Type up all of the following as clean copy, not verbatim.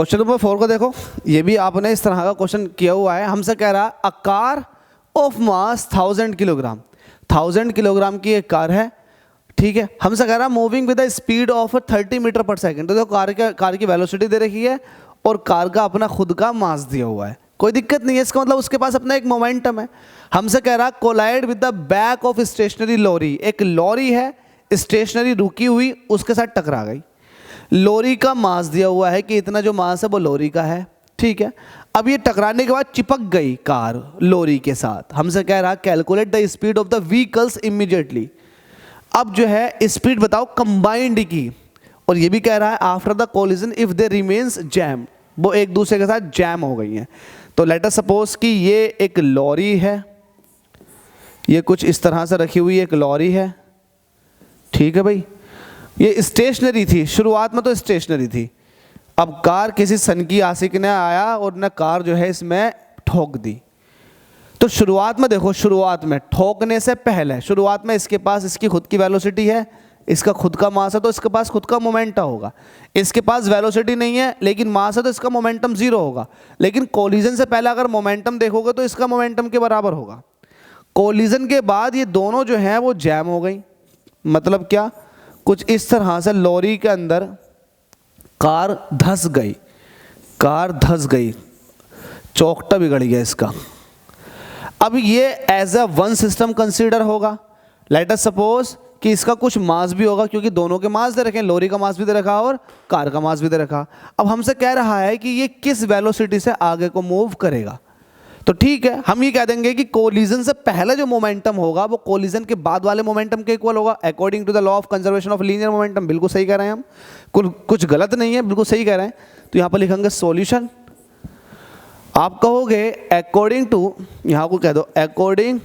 Question number 4 को देखो, ये भी आपने इस तरह का क्वेश्चन किया हुआ है। हमसे कह रहा है a car of mass 1000 kilogram, 1000 kilogram की एक कार है, ठीक है। हमसे कह रहा है moving with the speed of 30 meter per second. तो देखो कार की वेलोसिटी दे रखी है और कार का अपना खुद का मास दिया हुआ है, कोई दिक्कत नहीं है। इसका मतलब उसके पास अपना एक मोमेंटम है। हमसे कह रहा है collide with the back of stationary lorry, एक लॉरी है स्टेशनरी रुकी हुई, उसके साथ टकरा गई। लॉरी का मास दिया हुआ है कि इतना जो मास है वो लॉरी का है, ठीक है। अब ये टकराने के बाद चिपक गई कार लॉरी के साथ। हमसे कह रहा calculate the speed of the vehicles immediately. अब जो है स्पीड बताओ कंबाइंड की, और ये भी कह रहा है after the collision if they remains jam, वो एक दूसरे के साथ जैम हो गई हैं। तो लेट अस सपोज कि ये एक लॉरी है, ये कुछ इस तरह से रखी हुई एक लॉरी है, ठीक है भाई। ये स्टेशनरी थी, शुरुआत में तो स्टेशनरी थी। अब कार किसी सन की आशिक ने आया और ने कार जो है इसमें ठोक दी। तो शुरुआत में देखो, शुरुआत में ठोकने से पहले शुरुआत में इसके पास इसकी खुद की वेलोसिटी है, इसका खुद का मास है, तो इसके पास खुद का मोमेंटम होगा। इसके पास वेलोसिटी नहीं है लेकिन मास है, तो इसका मोमेंटम 0 होगा। लेकिन कोलिजन से पहले अगर मोमेंटम देखोगे तो इसका मोमेंटम के बराबर होगा। कोलिजन के बाद ये दोनों जो हैं वो जैम हो गई। मतलब क्या, कुछ इस तरह से लॉरी के अंदर कार धंस गई, कार धंस गई, चौकटा बिगड़ गया इसका। अब ये as a one system consider होगा। लेट अस सपोज कि इसका कुछ मास भी होगा, क्योंकि दोनों के मास दे रखे हैं, लॉरी का मास भी दे रखा और कार का मास भी दे रखा। अब हमसे कह रहा है कि ये किस वेलोसिटी से आगे को मूव करेगा। तो ठीक है, हम ये कह देंगे कि कोलिजन से पहले जो मोमेंटम होगा वो कोलिजन के बाद वाले मोमेंटम के इक्वल होगा, according to the law of conservation of linear momentum. बिल्कुल सही कह रहे हैं हम, कुछ गलत नहीं है, बिल्कुल सही कह रहे हैं। तो यहाँ पर लिखेंगे सॉल्यूशन। आप कहोगे अकॉर्डिंग टू, यहाँ को कह दो according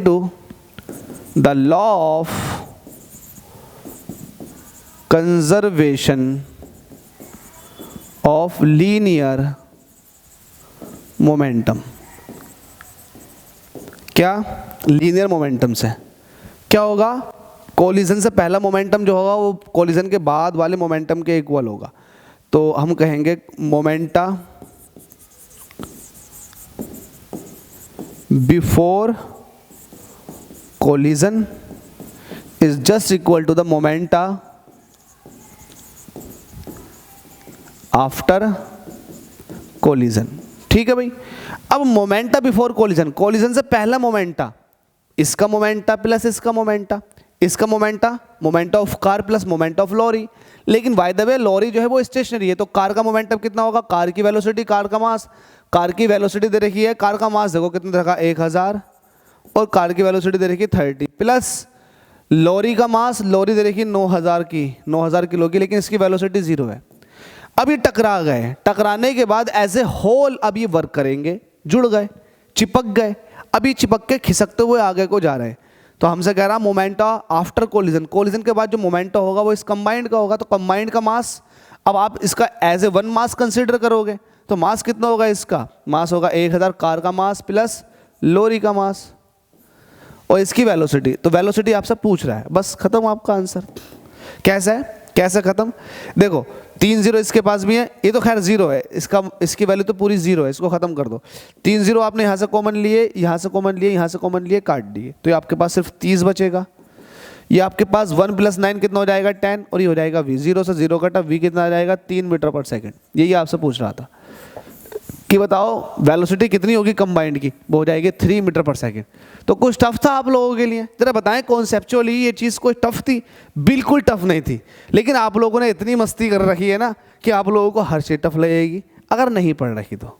to the law of conservation of linear momentum. क्या, लीनियर मोमेंटम से क्या होगा, कोलिजन से पहला मोमेंटम जो होगा वो कोलिजन के बाद वाले मोमेंटम के इक्वल होगा। तो हम कहेंगे momenta before collision is just equal to the momenta after collision, ठीक है भाई। अब मोमेंटा बिफोर कोलिजन, कोलिजन से पहला मोमेंटा, इसका मोमेंटा प्लस इसका मोमेंटा, इसका momenta momenta of car plus momenta of lorry. लेकिन बाय द वे लॉरी जो है वो स्टेशनरी है, तो कार का मोमेंटम कितना होगा, कार की वेलोसिटी, कार का मास। कार की वेलोसिटी दे रखी है, कार का मास देखो कितना दे रखा 1000, और कार की वेलोसिटी दे रखी है 30, प्लस लॉरी का मास, लॉरी दे रखी है 9000 किलो की, लेकिन इसकी वेलोसिटी 0 है। अब ये टकरा गए, टकराने के बाद एज ए होल अब ये वर्क करेंगे, जुड़ गए, चिपक गए। अभी चिपक के खिसकते हुए आगे को जा रहे हैं। तो हमसे कह रहा मोमेंटा आफ्टर कोलिजन, कोलिजन के बाद जो मोमेंटा होगा वो इस कंबाइंड का होगा। तो कंबाइंड का मास, अब आप इसका as a one mass consider करोगे तो मास कितना होगा, इसका मास होगा 1000 कार का मास प्लस लॉरी का मास, और इसकी वेलोसिटी। तो वेलोसिटी आपसे पूछ रहा है, बस खत्म आपका आंसर। कैसे है, कैसे खत्म, देखो 3 0 इसके पास भी है, ये तो खैर 0 है, इसकी वैल्यू तो पूरी 0 है, इसको खत्म कर दो। 3 0 आपने यहाँ से कॉमन लिए, यहाँ से कॉमन लिए, यहाँ से कॉमन लिए, काट दिए, तो ये आपके पास सिर्फ 30 बचेगा। ये आपके पास 1 + 9 कितना हो जाएगा 10, और ये हो जाएगा v। 0 से 0 कटा, v कितना आ जाएगा 3 मीटर पर सेकेंड। यही आपसे पूछ रहा था कि बताओ वेलोसिटी कितनी होगी कंबाइंड की, वो हो जाएगी 3 मीटर पर सेकेंड। तो कुछ टफ था आप लोगों के लिए, जरा बताएं कॉन्सेप्चुअली ये चीज़ कोई टफ थी? बिल्कुल टफ नहीं थी, लेकिन आप लोगों ने इतनी मस्ती कर रखी है ना कि आप लोगों को हर चीज़ टफ लगेगी अगर नहीं पढ़ रखी तो।